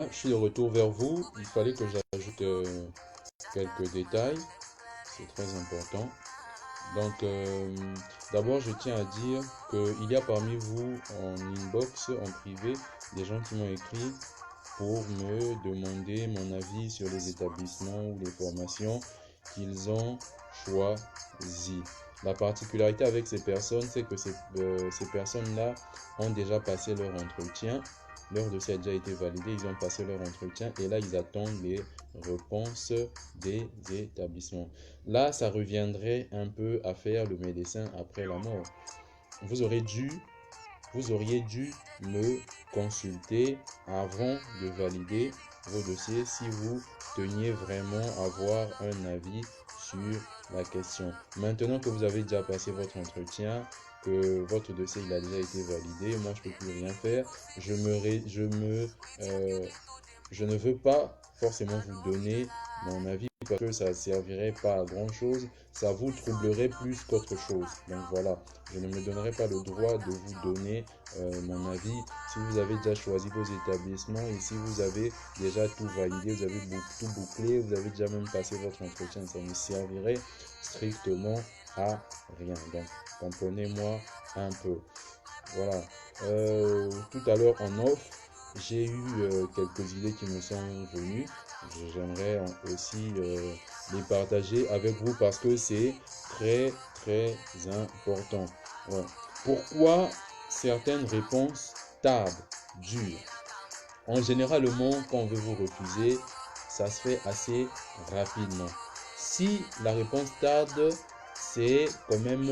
Je suis de retour vers vous. Il fallait que j'ajoute quelques détails. C'est très important. Donc, d'abord, je tiens à dire qu'il y a parmi vous en inbox, en privé, des gens qui m'ont écrit pour me demander mon avis sur les établissements ou les formations qu'ils ont choisi. La particularité avec ces personnes, c'est que ces personnes-là ont déjà passé leur entretien. Leur dossier a déjà été validé, ils ont passé leur entretien et là, ils attendent les réponses des établissements. Là, ça reviendrait un peu à faire le médecin après la mort. Vous auriez dû me consulter avant de valider vos dossiers si vous teniez vraiment à avoir un avis sur la question. Maintenant que vous avez déjà passé votre entretien, que votre dossier il a déjà été validé, moi je ne peux plus rien faire. Je ne veux pas forcément vous donner mon avis parce que ça ne servirait pas à grand chose, ça vous troublerait plus qu'autre chose. Donc voilà, je ne me donnerai pas le droit de vous donner mon avis. Si vous avez déjà choisi vos établissements et si vous avez déjà tout validé, vous avez tout bouclé, vous avez déjà même passé votre entretien, ça ne servirait strictement à rien. Donc comprenez-moi un peu. Voilà. Tout à l'heure en off, j'ai eu quelques idées qui me sont venues. J'aimerais aussi les partager avec vous parce que c'est très très important. Ouais. Pourquoi certaines réponses tardent, durent? En généralement, quand on veut vous refuser, ça se fait assez rapidement. Si la réponse tarde, c'est quand même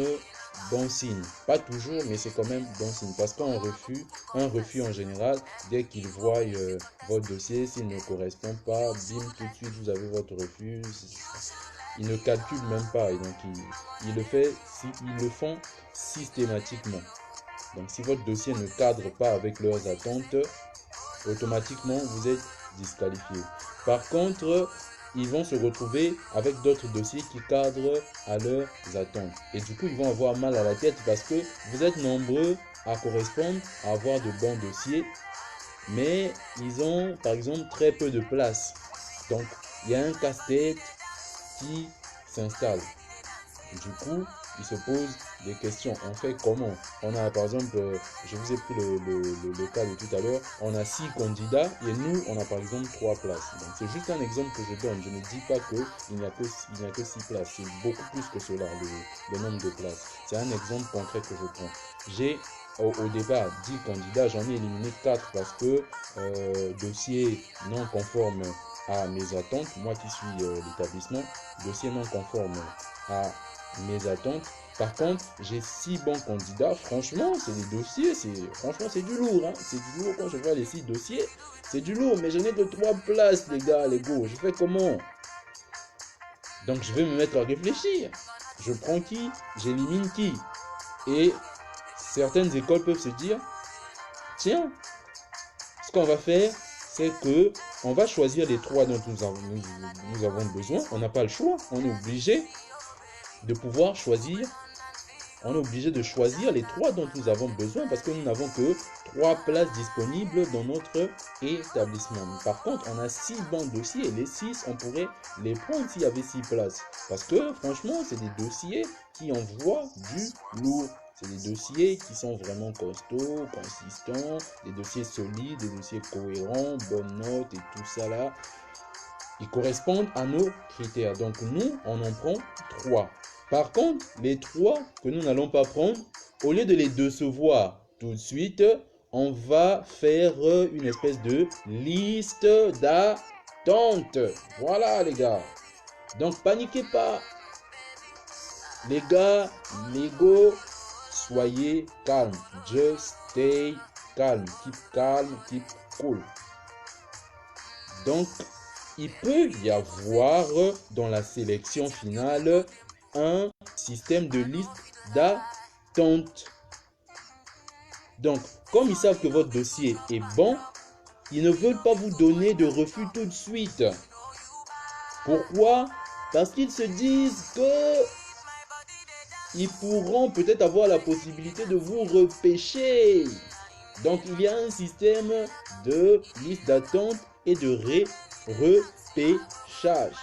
bon signe. Pas toujours, mais c'est quand même bon signe. Parce qu'un refus en général, dès qu'il voit votre dossier, s'il ne correspond pas, bim, tout de suite, vous avez votre refus. Ils ne calculent même pas. Et donc, ils le font systématiquement. Donc, si votre dossier ne cadre pas avec leurs attentes, automatiquement vous êtes disqualifié. Par contre, ils vont se retrouver avec d'autres dossiers qui cadrent à leurs attentes. Et du coup, ils vont avoir mal à la tête parce que vous êtes nombreux à correspondre, à avoir de bons dossiers, mais ils ont par exemple très peu de place. Donc, il y a un casse-tête qui s'installe. Du coup, il se pose des questions. On fait comment? On a par exemple, je vous ai pris le cas de tout à l'heure, on a 6 candidats et nous, on a par exemple 3 places. Donc c'est juste un exemple que je donne. Je ne dis pas qu'il n'y a que 6 places. C'est beaucoup plus que cela, le nombre de places. C'est un exemple concret que je prends. J'ai au départ 10 candidats, j'en ai éliminé 4 parce que dossier non conforme à mes attentes, moi qui suis l'établissement, dossier non conforme à mes attentes. Par contre, j'ai 6 bons candidats. Franchement, c'est des dossiers. Franchement, c'est du lourd. Hein. C'est du lourd quand je vois les 6 dossiers. C'est du lourd, mais je n'ai que 3 places, les gars, les go. Je fais comment? Donc, je vais me mettre à réfléchir. Je prends qui? J'élimine qui? Et certaines écoles peuvent se dire, tiens, ce qu'on va faire, c'est que on va choisir les 3 dont nous avons besoin. On n'a pas le choix. On est obligé de pouvoir choisir. On est obligé de choisir les 3 dont nous avons besoin parce que nous n'avons que 3 places disponibles dans notre établissement. Par contre, on a 6 bons dossiers et les 6, on pourrait les prendre s'il y avait 6 places. Parce que franchement, c'est des dossiers qui envoient du lourd. C'est des dossiers qui sont vraiment costauds, consistants, des dossiers solides, des dossiers cohérents, bonnes notes et tout ça là. Ils correspondent à nos critères. Donc nous, on en prend 3. Par contre, les 3 que nous n'allons pas prendre, au lieu de les décevoir tout de suite, on va faire une espèce de liste d'attente. Voilà les gars. Donc paniquez pas. Les gars, les go, soyez calme. Just stay calm. Keep cool. Donc, il peut y avoir dans la sélection finale un système de liste d'attente. Donc, comme ils savent que votre dossier est bon, ils ne veulent pas vous donner de refus tout de suite. Pourquoi? Parce qu'ils se disent que ils pourront peut-être avoir la possibilité de vous repêcher. Donc, il y a un système de liste d'attente et de repêchage.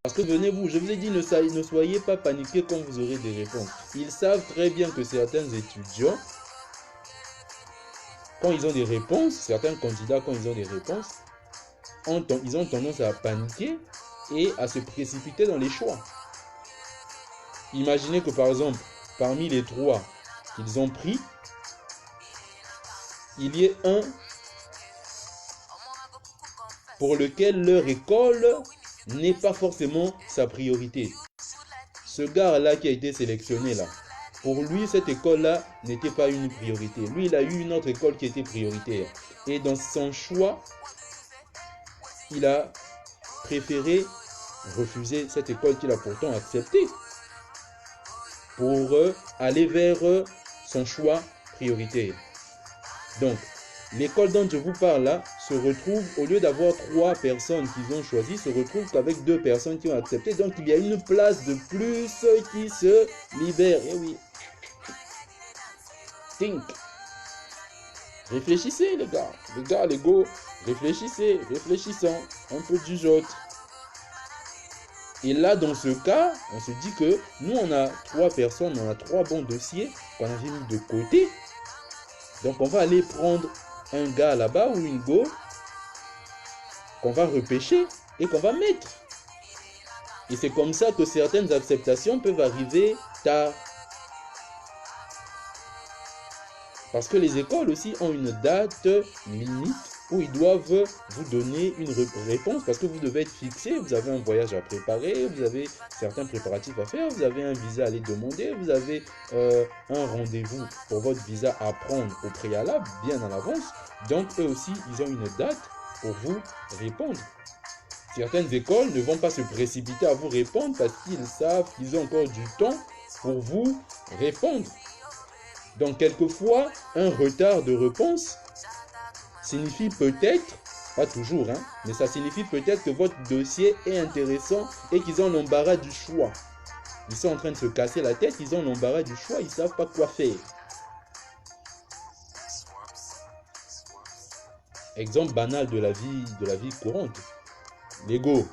Parce que venez-vous, je vous ai dit, ne soyez pas paniqués quand vous aurez des réponses. Ils savent très bien que certains étudiants, quand ils ont des réponses, certains candidats, quand ils ont des réponses, ils ont tendance à paniquer et à se précipiter dans les choix. Imaginez que par exemple, parmi les 3 qu'ils ont pris, il y ait un pour lequel leur école n'est pas forcément sa priorité. Ce gars-là qui a été sélectionné là, pour lui, cette école-là n'était pas une priorité. Lui, il a eu une autre école qui était prioritaire. Et dans son choix, il a préféré refuser cette école qu'il a pourtant acceptée pour aller vers son choix prioritaire. Donc, l'école dont je vous parle là se retrouve, au lieu d'avoir 3 personnes qu'ils ont choisies, se retrouve qu'avec 2 personnes qui ont accepté. Donc, il y a une place de plus qui se libère. Eh oui. Think. Réfléchissez, les gars, les go. Réfléchissez, réfléchissons. Un peu du jote. Et là, dans ce cas, on se dit que nous, on a 3 personnes, on a 3 bons dossiers qu'on avait mis de côté. Donc, on va aller prendre un gars là-bas ou une go qu'on va repêcher et qu'on va mettre. Et c'est comme ça que certaines acceptations peuvent arriver tard. Parce que les écoles aussi ont une date limite où ils doivent vous donner une réponse parce que vous devez être fixé, vous avez un voyage à préparer, vous avez certains préparatifs à faire, vous avez un visa à les demander, vous avez un rendez-vous pour votre visa à prendre au préalable, bien en avance. Donc eux aussi, ils ont une date pour vous répondre. Certaines écoles ne vont pas se précipiter à vous répondre parce qu'ils savent qu'ils ont encore du temps pour vous répondre. Donc quelquefois, un retard de réponse signifie peut-être, pas toujours, hein, mais ça signifie peut-être que votre dossier est intéressant et qu'ils ont l'embarras du choix. Ils sont en train de se casser la tête, ils ont l'embarras du choix, ils ne savent pas quoi faire. Exemple banal de la vie courante. L'ego,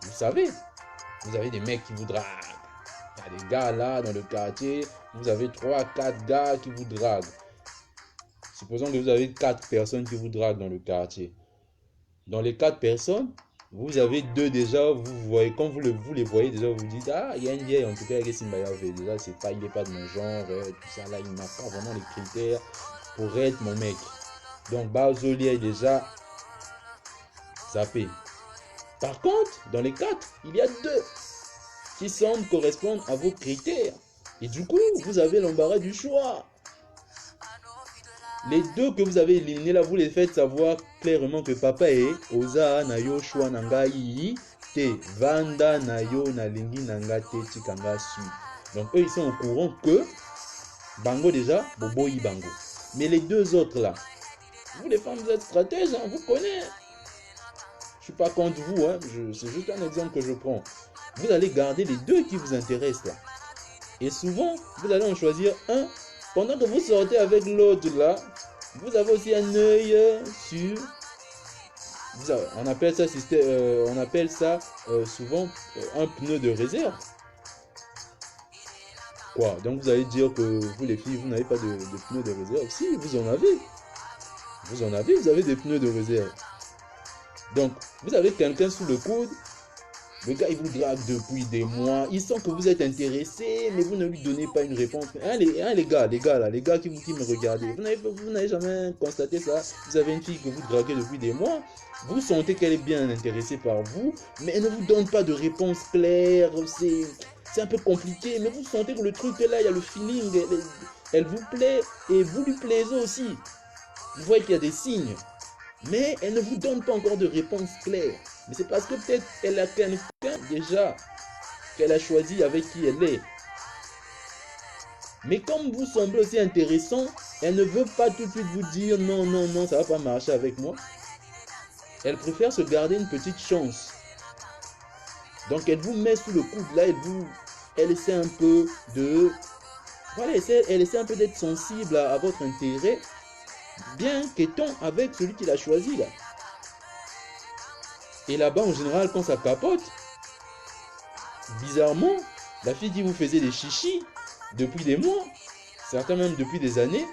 vous savez, vous avez des mecs qui vous draguent. Il y a des gars là dans le quartier, vous avez 3-4 gars qui vous draguent. Supposons que vous avez 4 personnes qui vous draguent dans le quartier. Dans les 4 personnes, vous avez 2 déjà, vous voyez, quand vous les voyez déjà, vous dites, ah, il y a une vieille, en tout cas, déjà, il n'est pas de mon genre, tout ça là, il n'a pas vraiment les critères pour être mon mec. Donc, Bazoli est déjà zappé. Par contre, dans les 4, il y a 2 qui semblent correspondre à vos critères. Et du coup, vous avez l'embarras du choix. Les 2 que vous avez éliminés là, vous les faites savoir clairement que papa est oza na yo choix nangai te vanda na yo na lingi nanga te tikanga su. Donc eux ils sont au courant que bango déjà boboyi bango. Mais les 2 autres là, vous les femmes vous êtes stratèges, hein, vous connaissez. Je suis pas contre vous, hein, c'est juste un exemple que je prends. Vous allez garder les 2 qui vous intéressent là. Et souvent, vous allez en choisir un. Pendant que vous sortez avec l'autre là, vous avez aussi un œil sur... On appelle ça, souvent un pneu de réserve. Quoi? Donc vous allez dire que vous les filles, vous n'avez pas de pneu de réserve. Si, vous en avez. Vous avez des pneus de réserve. Donc, vous avez quelqu'un sous le coude. Le gars, il vous drague depuis des mois. Il sent que vous êtes intéressé, mais vous ne lui donnez pas une réponse. Hein, les gars qui me regardez. Vous n'avez jamais constaté ça. Vous avez une fille que vous draguez depuis des mois. Vous sentez qu'elle est bien intéressée par vous, mais elle ne vous donne pas de réponse claire. C'est un peu compliqué, mais vous sentez que le truc est là, il y a le feeling. Elle vous plaît et vous lui plaisez aussi. Vous voyez qu'il y a des signes. Mais elle ne vous donne pas encore de réponse claire. Mais c'est parce que peut-être elle a quelqu'un déjà qu'elle a choisi avec qui elle est. Mais comme vous semblez aussi intéressant, elle ne veut pas tout de suite vous dire non, ça ne va pas marcher avec moi. Elle préfère se garder une petite chance. Donc elle vous met sous le coude là, elle essaie un peu de... Voilà, elle essaie un peu d'être sensible à votre intérêt. bien qu'étant avec celui qu'il a choisi là. Et là-bas, en général, quand ça capote, bizarrement, la fille qui vous faisait des chichis depuis des mois, certains même depuis des années,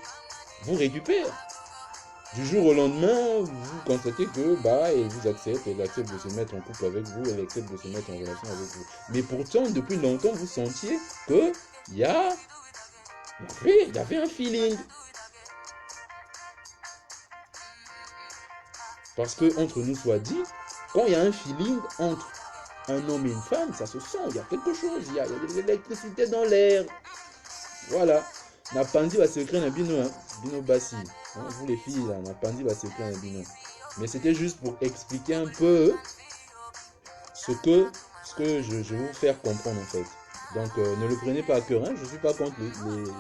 vous récupère. Du jour au lendemain, vous constatez que elle vous accepte, elle accepte de se mettre en couple avec vous, elle accepte de se mettre en relation avec vous. Mais pourtant, depuis longtemps, vous sentiez que il y avait un feeling. Parce que, entre nous soit dit, quand il y a un feeling entre un homme et une femme, ça se sent, il y a quelque chose, il y a de l'électricité dans l'air. Voilà. Napandi va se créer un bino bassi. Vous les filles, là, Napandi va se créer un bino. Mais c'était juste pour expliquer un peu ce que je vais vous faire comprendre en fait. Donc ne le prenez pas à cœur, hein. Je ne suis pas contre les filles.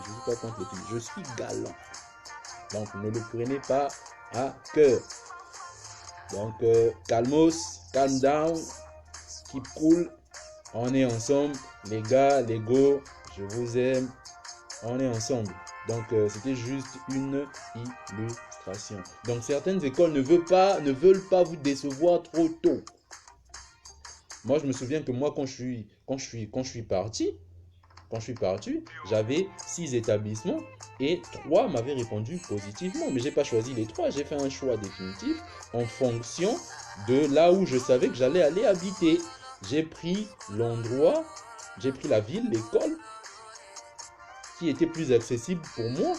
Je suis galant. Donc ne le prenez pas à cœur. Donc calmos, calm down, keep cool. On est ensemble, les gars, les go, je vous aime. On est ensemble. Donc c'était juste une illustration. Donc certaines écoles ne veulent pas vous décevoir trop tôt. Moi je me souviens que moi quand je suis parti, j'avais 6 établissements et 3 m'avaient répondu positivement. Mais j'ai pas choisi les 3, j'ai fait un choix définitif en fonction de là où je savais que j'allais aller habiter. J'ai pris l'endroit, j'ai pris la ville, l'école qui était plus accessible pour moi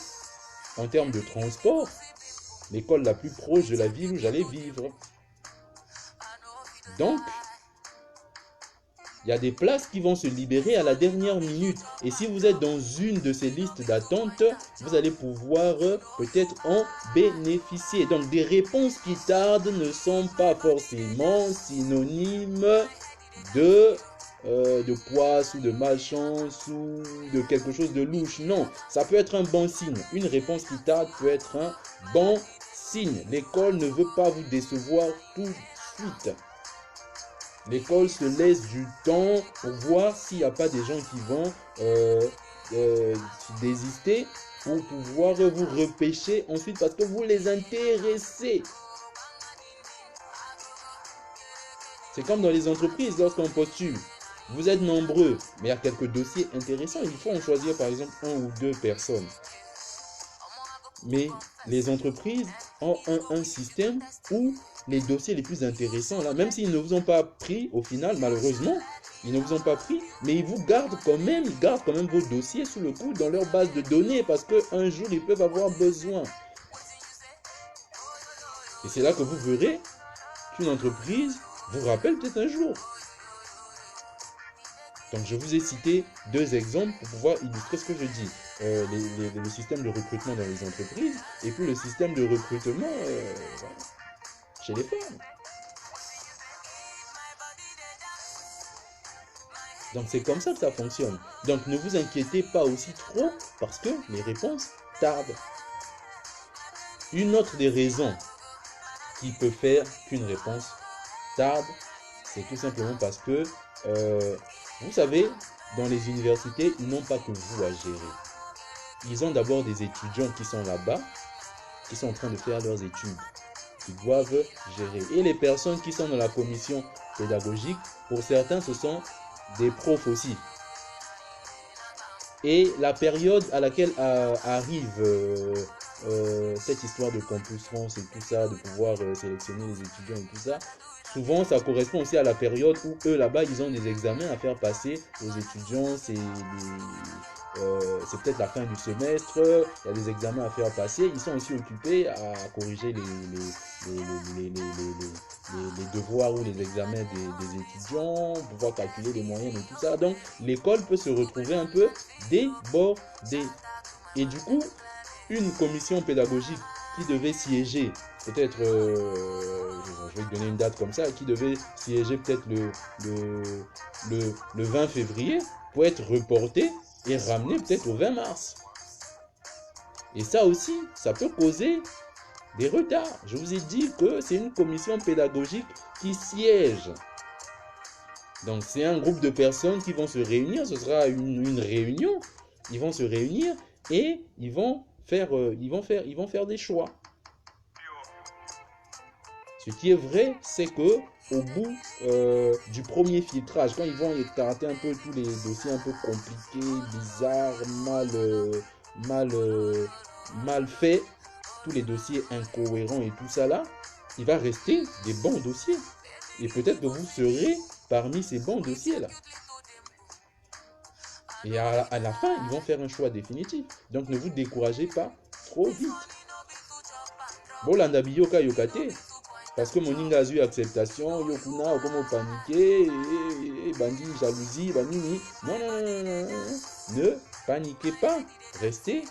en termes de transport, l'école la plus proche de la ville où j'allais vivre. Donc, il y a des places qui vont se libérer à la dernière minute. Et si vous êtes dans une de ces listes d'attente, vous allez pouvoir peut-être en bénéficier. Donc, des réponses qui tardent ne sont pas forcément synonymes de poisse ou de malchance ou de quelque chose de louche. Non, ça peut être un bon signe. Une réponse qui tarde peut être un bon signe. L'école ne veut pas vous décevoir tout de suite. L'école se laisse du temps pour voir s'il n'y a pas des gens qui vont désister pour pouvoir vous repêcher ensuite parce que vous les intéressez. C'est comme dans les entreprises lorsqu'on postule. Vous êtes nombreux, mais il y a quelques dossiers intéressants. Il faut en choisir par exemple 1 ou 2 personnes. Mais les entreprises ont un système où les dossiers les plus intéressants, là, même s'ils ne vous ont pas pris, au final, malheureusement, ils ne vous ont pas pris, mais ils vous gardent quand même, vos dossiers sous le coude dans leur base de données parce qu'un jour, ils peuvent avoir besoin. Et c'est là que vous verrez qu'une entreprise vous rappelle peut-être un jour. Donc, je vous ai cité 2 exemples pour pouvoir illustrer ce que je dis. Le système de recrutement dans les entreprises et puis le système de recrutement chez les femmes. Donc, c'est comme ça que ça fonctionne. Donc, ne vous inquiétez pas aussi trop parce que les réponses tardent. Une autre des raisons qui peut faire qu'une réponse tarde, c'est tout simplement parce que vous savez, dans les universités, ils n'ont pas que vous à gérer. Ils ont d'abord des étudiants qui sont là-bas, qui sont en train de faire leurs études. Ils doivent gérer. Et les personnes qui sont dans la commission pédagogique, pour certains, ce sont des profs aussi. Et la période à laquelle arrive cette histoire de campus France et tout ça, de pouvoir sélectionner les étudiants et tout ça, souvent, ça correspond aussi à la période où eux, là-bas, ils ont des examens à faire passer aux étudiants. C'est peut-être la fin du semestre, il y a des examens à faire passer. Ils sont aussi occupés à corriger les devoirs ou les examens des étudiants, pouvoir calculer les moyennes et tout ça. Donc, l'école peut se retrouver un peu débordée. Et du coup, une commission pédagogique qui devait siéger, peut-être, je vais te donner une date comme ça, qui devait siéger peut-être le 20 février, pour être reporté et ramené peut-être au 20 mars. Et ça aussi, ça peut causer des retards. Je vous ai dit que c'est une commission pédagogique qui siège. Donc c'est un groupe de personnes qui vont se réunir, ce sera une réunion. Ils vont se réunir et ils vont faire des choix. Ce qui est vrai, c'est que au bout du premier filtrage, quand ils vont écarter un peu tous les dossiers un peu compliqués, bizarres, mal, mal faits, tous les dossiers incohérents et tout ça là, il va rester des bons dossiers. Et peut-être que vous serez parmi ces bons dossiers là. Et à la fin, ils vont faire un choix définitif. Donc ne vous découragez pas trop vite. Bolanda biyoka yokate. Parce que mon inga a eu acceptation, yokuna, comme paniquer, bandi, jalousie, banini. Non, non, non, non, non. Ne paniquez pas. Restez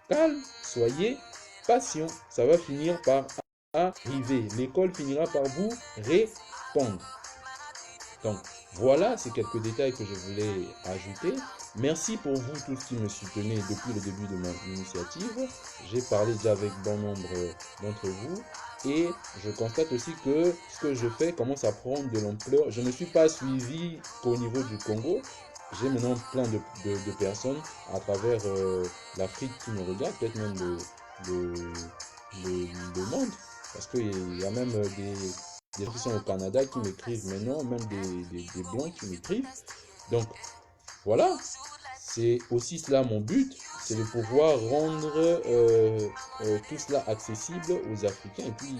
calme. Soyez patient. Ça va finir par arriver. L'école finira par vous répondre. Donc, voilà, c'est quelques détails que je voulais ajouter. Merci pour vous tous qui me soutenez depuis le début de mon initiative. J'ai parlé déjà avec bon nombre d'entre vous. Et je constate aussi que ce que je fais commence à prendre de l'ampleur. Je ne suis pas suivi qu'au niveau du Congo. J'ai maintenant plein de personnes à travers l'Afrique qui me regardent, peut-être même le monde. Parce qu'il y a même des gens qui sont au Canada qui m'écrivent maintenant, même des Blancs qui m'écrivent. Donc, voilà, c'est aussi cela mon but, c'est de pouvoir rendre tout cela accessible aux Africains et puis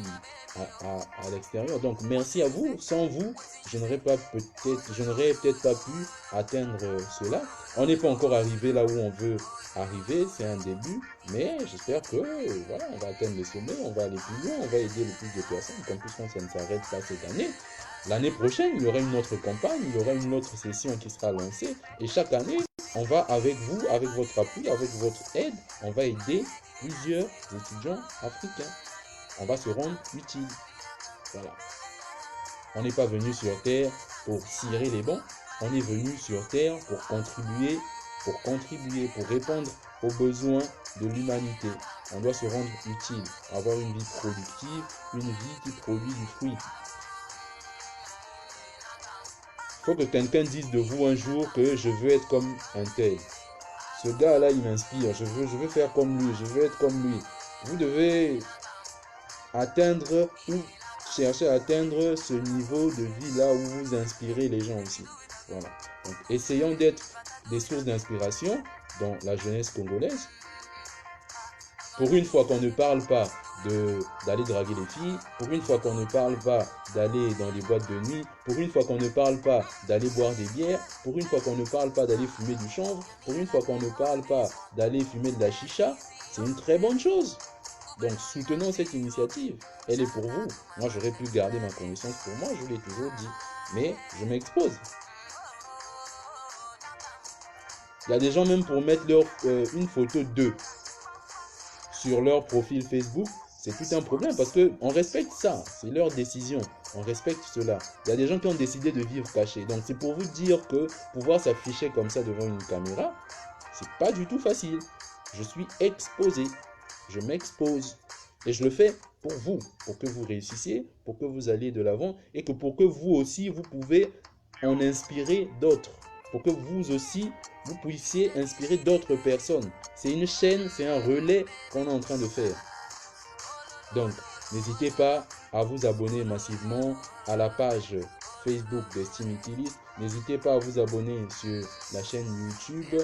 à l'extérieur. Donc, merci à vous. Sans vous, je n'aurais peut-être pas pu atteindre cela. On n'est pas encore arrivé là où on veut arriver, c'est un début, mais j'espère que voilà, on va atteindre les sommets, on va aller plus loin, on va aider le plus de personnes. Comme plus, ça ne s'arrête pas cette année. L'année prochaine, il y aura une autre campagne, il y aura une autre session qui sera lancée. Et chaque année, on va avec vous, avec votre appui, avec votre aide, on va aider plusieurs étudiants africains. On va se rendre utile. Voilà. On n'est pas venu sur Terre pour cirer les bancs. On est venu sur Terre pour contribuer, pour répondre aux besoins de l'humanité. On doit se rendre utile, avoir une vie productive, une vie qui produit du fruit. Il faut que quelqu'un dise de vous un jour que je veux être comme un tel. Ce gars-là, il m'inspire. Je veux faire comme lui. Je veux être comme lui. Vous devez atteindre ou chercher à atteindre ce niveau de vie-là où vous inspirez les gens aussi. Voilà. Donc, essayons d'être des sources d'inspiration dans la jeunesse congolaise. Pour une fois qu'on ne parle pas d'aller draguer les filles, pour une fois qu'on ne parle pas d'aller dans les boîtes de nuit, pour une fois qu'on ne parle pas d'aller boire des bières, pour une fois qu'on ne parle pas d'aller fumer du chanvre, pour une fois qu'on ne parle pas d'aller fumer de la chicha, c'est une très bonne chose. Donc soutenons cette initiative, elle est pour vous. Moi j'aurais pu garder ma connaissance pour moi, je l'ai toujours dit, mais je m'expose. Il y a des gens même pour mettre une photo d'eux sur leur profil Facebook, c'est tout un problème parce qu'on respecte ça, c'est leur décision, on respecte cela. Il y a des gens qui ont décidé de vivre cachés, donc c'est pour vous dire que pouvoir s'afficher comme ça devant une caméra, c'est pas du tout facile. Je suis exposé, je m'expose et je le fais pour vous, pour que vous réussissiez, pour que vous alliez de l'avant et que pour que vous aussi, vous pouvez en inspirer d'autres. Pour que vous aussi, vous puissiez inspirer d'autres personnes. C'est une chaîne, c'est un relais qu'on est en train de faire. Donc, n'hésitez pas à vous abonner massivement à la page Facebook d'Estime Utiliste. N'hésitez pas à vous abonner sur la chaîne YouTube.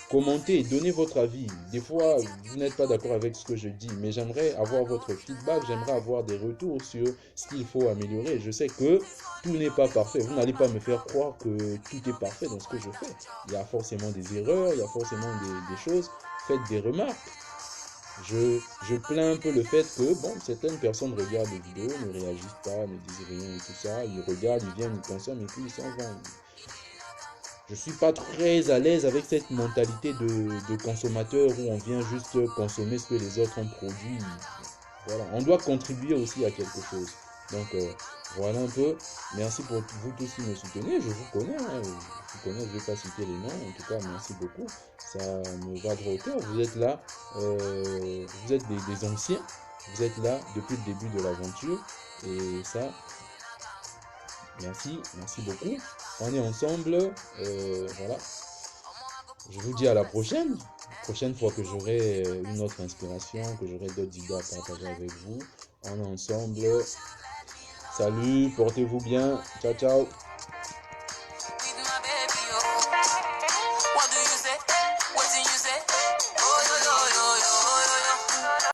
Commentez, donnez votre avis. Des fois, vous n'êtes pas d'accord avec ce que je dis, mais j'aimerais avoir votre feedback, j'aimerais avoir des retours sur ce qu'il faut améliorer. Je sais que tout n'est pas parfait. Vous n'allez pas me faire croire que tout est parfait dans ce que je fais. Il y a forcément des erreurs, il y a forcément des choses. Faites des remarques. Je plains un peu le fait que, bon, certaines personnes regardent les vidéos, ne réagissent pas, ne disent rien et tout ça. Ils regardent, ils viennent, ils consomment et puis ils s'en vont. Je suis pas très à l'aise avec cette mentalité de consommateur où on vient juste consommer ce que les autres ont produit. Voilà, on doit contribuer aussi à quelque chose. Donc voilà un peu. Merci pour vous tous qui me soutenez. Je vous connais, hein. Je vous connais, je ne vais pas citer les noms. En tout cas, merci beaucoup. Ça me va droit au cœur. Vous êtes là, vous êtes des anciens. Vous êtes là depuis le début de l'aventure. Et ça, merci beaucoup. On est ensemble. Voilà. Je vous dis à la prochaine. Prochaine fois que j'aurai une autre inspiration, que j'aurai d'autres idées à partager avec vous. On est ensemble. Salut, portez-vous bien. Ciao, ciao. with my baby, oh. What do you say? What do you say?